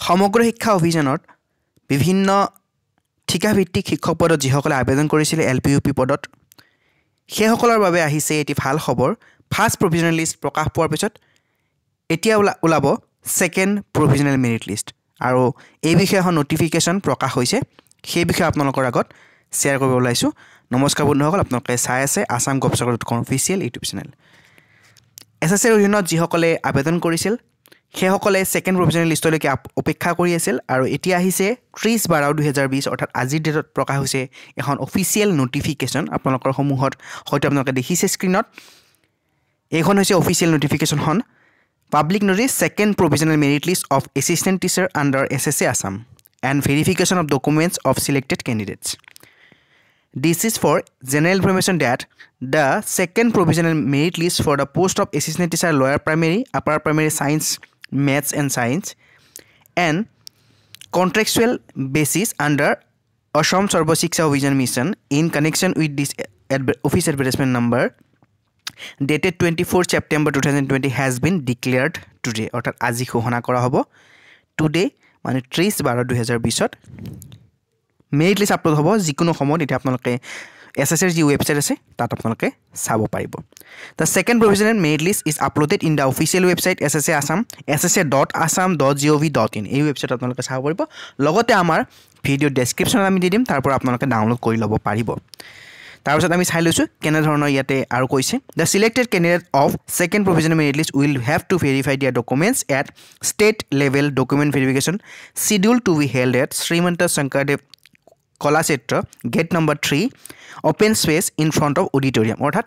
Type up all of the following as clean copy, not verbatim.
সমগ্ৰ শিক্ষা অভিযানত বিভিন্ন ঠিকাভিত্তিক শিক্ষক পদত যিসকলে আবেদন কৰিছিল LPUP পদত সেইসকলৰ বাবে আহিছে এটি ভাল খবৰ ফাৰ্স্ট প্ৰভিজনেল লিষ্ট প্ৰকাশ পোৱাৰ পিছত এতিয়া ওলাব সেকেন্ড প্ৰভিজনেল মেৰিট লিষ্ট আৰু এই বিষয়ে এখন নটিফিকেশন প্ৰকাশ হৈছে সেই বিষয়ে আপোনালোকৰ আগত শেয়াৰ কৰিব ওলাইছো নমস্কাৰ বন্ধুসকল আপোনালোকে চাই আছে আসাম গৱছাৰ.com অফিচিয়েল ইউটিউব চেনেল এছএছএৰ অধীনত যিসকলে আবেদন কৰিছিল সেইসকলে সেকেন্ড প্ৰভিজনেল লিষ্টলৈকে অপেক্ষা কৰি আছিল আৰু এতিয়া আহিছে 30/12/2020 অৰ্থাৎ আজিৰ ডেটত প্ৰকাশ হৈছে এখন অফিচিয়েল নটিফিকেশন আপোনালোকৰ সমূহত হয়তো আপোনালোকে দেখিছে স্ক্ৰিনত এইখন হৈছে অফিচিয়েল নটিফিকেশন হন Public notice second provisional merit list of assistant teacher under SSA Assam and verification of documents of selected candidates. This is for general information that the second provisional merit list for the post of assistant teacher lower primary, upper primary science, maths and science and contractual basis under Assam Sarva Shiksha Vision Mission in connection with this office advertisement number dated 24 September 2020 has been declared today অর্থাৎ আজি ঘোষণা কৰা হ'ব today মানে 30/12/2020 merit list upload হ'ব যিকোনো সময়ত এটা আপোনালোকে এছএছএৰ যি ওয়েবসাইট আছে তাত আপোনালোকে চাব পাৰিব The second provisional merit list is uploaded in the official website SSA Assam ssa.assam.gov.in এই ওয়েবসাইট আপোনালোকে চাব পাৰিব লগতে আমাৰ ভিডিও ডেসক্ৰিপচনত আমি দি দিম তাৰ পৰা আপোনালোকে ডাউনলোড কৰি ল'ব পাৰিব তাৰপিছত আমি চাই লৈছো কেনে ধৰণৰ ইয়াতে আৰু কৈছে The selected candidate of second provisional merit list will have to verify their documents at state level document verification scheduled to be held at Srimanta Shankardev Kalakshetra gate number 3 open space in front of auditorium অৰ্থাৎ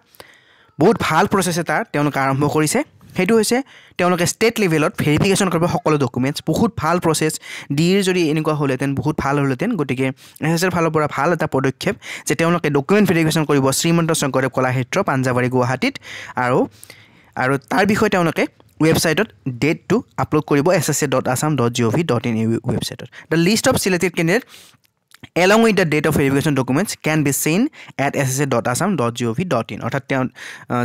বহুত ভাল process এটা তেওঁলোক আৰম্ভ কৰিছে হেতু হৈছে তেওঁলোকে ষ্টেট লেভেলত ভেৰিফিকেশন কৰিব সকলো ডকুমেন্টস বহুত ভাল প্ৰসেস ডিৰ যদি এনেকুৱা হলেতেন বহুত ভাল হলেতেন গটিকে এছএছৰ ফালৰ পৰা ভাল এটা পদক্ষেপ যে তেওঁলোকে ডকুমেন্ট ভেৰিফিকেশন কৰিব শ্ৰীমন্ত শংকৰদেৱ কলাক্ষেত্ৰ পাঞ্জাবাৰী গুৱাহাটীত আৰু তাৰ বিষয়ে তেওঁলোকে website date to upload কৰিব ssa.assam.gov.in website The list of selected candidates along with the date of verification documents can be seen at ssa.assam.gov.in অৰ্থাৎ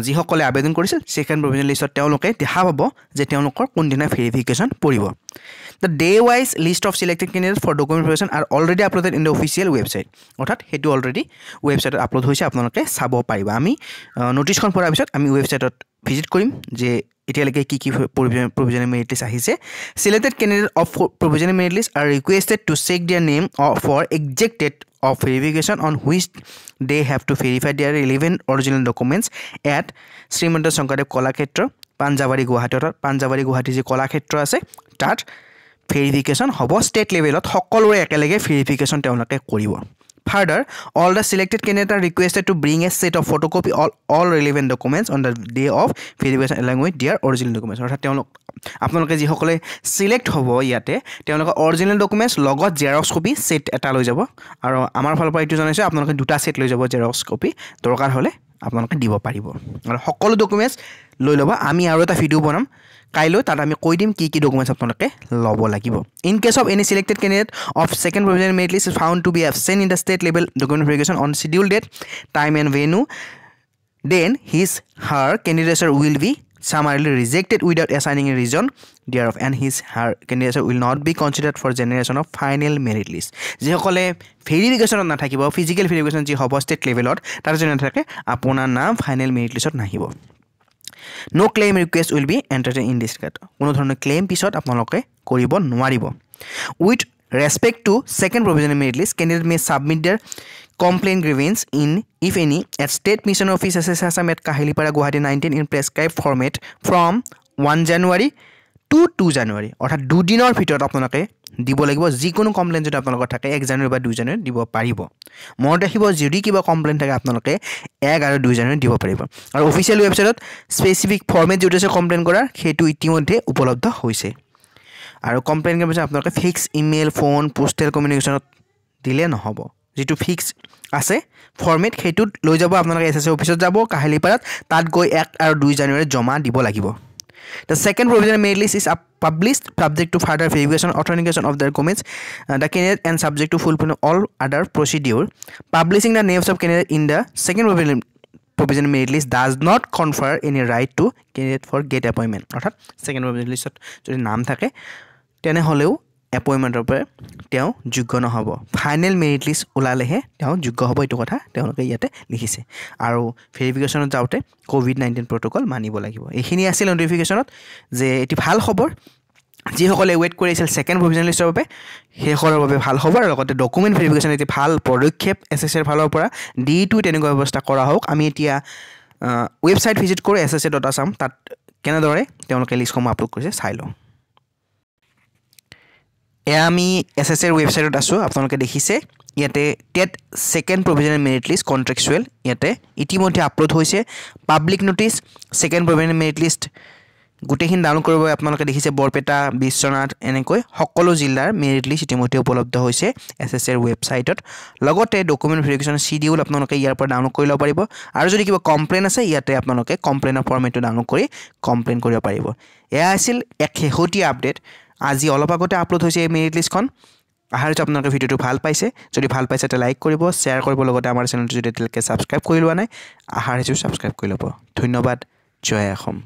যিসকলে আবেদন কৰিছিল সেকেন্ড প্ৰভিজনেল লিষ্টত তেওঁলোকে দেখা পাব যে তেওঁলোকৰ কোন দিনা ভেৰিফিকেশন পৰিব The day wise list of selected candidates for document verification are already uploaded in the official website অৰ্থাৎ হেতু অলৰেডি ওয়েবসাইটত আপলোড হৈছে আপোনালোকে চাব পাৰিব আমি নোটিছখন পঢ়াৰ পিছত আমি ওয়েবসাইটত ভিজিট কৰিম যে এতিয়ালৈকে কি provisional merit list আহিছে selected candidates of provisional merit list are requested to check their name for exact date of verification on which they have to verify their relevant original documents at Srimanta Shankardev Kalakshetra Panjabari Guwahati যে কলাক্ষেত্ৰ আছে তাত verification হ'ব state লেভেলত সকলোৰে একেলগে verification তেওঁলোকে কৰিব Further, all the selected candidates are requested to bring a set of photocopy all relevant documents on the day of verification along with their original documents. অৰ্থাৎ তেওঁলোক আপোনালোকে যি সকলে সিলেক্ট হ'ব ইয়াতে তেওঁলোক অৰিজিনাল ডকুমেন্টস লগত জেৰক্স কপি সেট এটা লৈ যাব আৰু আমাৰ ফালৰ পৰা এইটো জনাইছো আপোনালোকে দুটা সেট লৈ যাব জেৰক্স কপি দৰকাৰ হলে আপোনালোকে দিব পাৰিব আৰু সকলো ডকুমেন্টস লৈ ল'ব আমি আৰু এটা ভিডিও বনাম কাইলৈ তাত আমি কৈ দিম কি ডকুমেন্টস আপোনালোকে ল'ব লাগিব In case of any selected candidate of second provisional merit list is found to be absent in the state level document verification on scheduled date time and venue then her candidature will be summarily rejected without assigning a reason thereof and her candidature will not be considered for generation of final merit list যিসকলে ভেৰিফিকেশনত নাথাকিব physical verification যি হ'ব state লেভেলত তাৰ জন্য থাকে আপোনাৰ নাম ফাইনেল মেৰিট লিষ্টত নাহিব No claim request will be entertained in this case. কোনো ধৰণৰ ক্লেম পিছত আপোনালোকে কৰিব নোৱাৰিব With respect to second provisional merit list candidate may submit their complaint grievance in if any at state mission office SSA Assam at Kahilipara Guwahati 19 in prescribed format from 1 January to 2 January অৰ্থাৎ দুদিনৰ ভিতৰত আপোনালোকে দিব লাগিব যিকোনো complain যদি আপোনালোকৰ থাকে 1 জানুৱাৰী বা 2 জানুৱাৰী দিব পাৰিব মনত ৰাখিব যদি কিবা কমপ্লেইন থাকে আপোনালোকে 1 আৰু 2 জানুৱাৰী দিব পাৰিব আৰু অফিচিয়েল ওয়েবসাইটত স্পেসিফিক ফৰমেট যেটো আছে কমপ্লেইন কৰাৰ হেতু ইতিমধ্যে উপলব্ধ হৈছে আৰু কমপ্লেইন কৰাৰ পিছত আপোনালোকে ফিক্স ইমেইল ফোন পোষ্টেল কমিউনিকেশনত দিলে নহব যেটো ফিক্স আছে ফৰমেট হেতু লৈ যাব আপোনালোকে এছএছএ অফিচত যাব কাহিলিপাৰাত তাত গৈ 1 আৰু 2 জানুৱাৰী জমা দিব লাগিব The second provisional merit list is published subject to further verification authentication of the documents the candidate and subject to fulfilling all other procedure publishing the names of candidate in the second provisional merit list does not confer any right to candidate for get appointment অৰ্থাৎ second provisional listত যদি নাম থাকে তেনে হলেও এপইণ্টমেণ্টৰ পৰা তেওঁ যোগ্য নহ'ব ফাইনেল মেৰিট লিষ্ট ওলালেহে তেওঁ যোগ্য হ'ব এইটো কথা তেওঁলোকে ইয়াতে লিখিছে আৰু ভেৰিফিকেশ্যনত যাওঁতে COVID-19 প্ৰট'কল মানিব লাগিব এইখিনি আছিল নটিফিকেশ্যনত যে এটি ভাল খবৰ যিসকলে ৱেইট কৰি আছিল ছেকেণ্ড প্ৰভিজনেল লিষ্টৰ বাবে সেইসকলৰ বাবে ভাল খবৰ আৰু লগতে ডকুমেণ্ট ভেৰিফিকেশ্যন এটি ভাল পদক্ষেপ SSA ৰ ফালৰ পৰা D2 তেনেকুৱা ব্যৱস্থা কৰা হওক আমি এতিয়া ৱেবছাইট ভিজিট কৰোঁ ssa.assam তাত কেনেদৰে তেওঁলোকে লিষ্টসমূহ আপলোড কৰিছে চাই লওঁ এয়া আমি SSA ৰ ৱেবছাইটত আছোঁ আপোনালোকে দেখিছে ইয়াতে TET second provisional merit list contractual ইয়াতে ইতিমধ্যে আপলোড হৈছে public notice second provisional merit list গোটেইখিনি ডাউনলোড কৰিব আপোনালোকে দেখিছে বৰপেটা বিশ্বনাথ এনেকৈ সকলো জিলাৰ মেৰিট লিষ্ট ইতিমধ্যে উপলব্ধ হৈছে SSA ৰ ৱেবছাইটত লগতে ডকুমেণ্ট ভেৰিফিকেশ্যন শিডিউল আপোনালোকে ইয়াৰ পৰা ডাউনলোড কৰি ল'ব পাৰিব আৰু যদি কিবা কমপ্লেইন আছে ইয়াতে আপোনালোকে কমপ্লেইনৰ ফৰ্মেটটো ডাউনলোড কৰি কমপ্লেইন কৰিব পাৰিব এয়া আছিল এক শেহতীয়া আপডেট আজি অলপ আগতে আপলোড হৈছে এই মেৰিট লিষ্টখন আশা কৰিছোঁ আপোনালোকে ভিডিঅ'টো ভাল পাইছে যদি ভাল পাইছে তে লাইক কৰিব শ্বেয়াৰ কৰিব লগতে আমাৰ চেনেলটো যদি এতিয়ালৈকে ছাবস্ক্ৰাইব কৰি লোৱা নাই আশা কৰিছোঁ ছাবস্ক্ৰাইব কৰি ল'ব ধন্যবাদ জয় অসম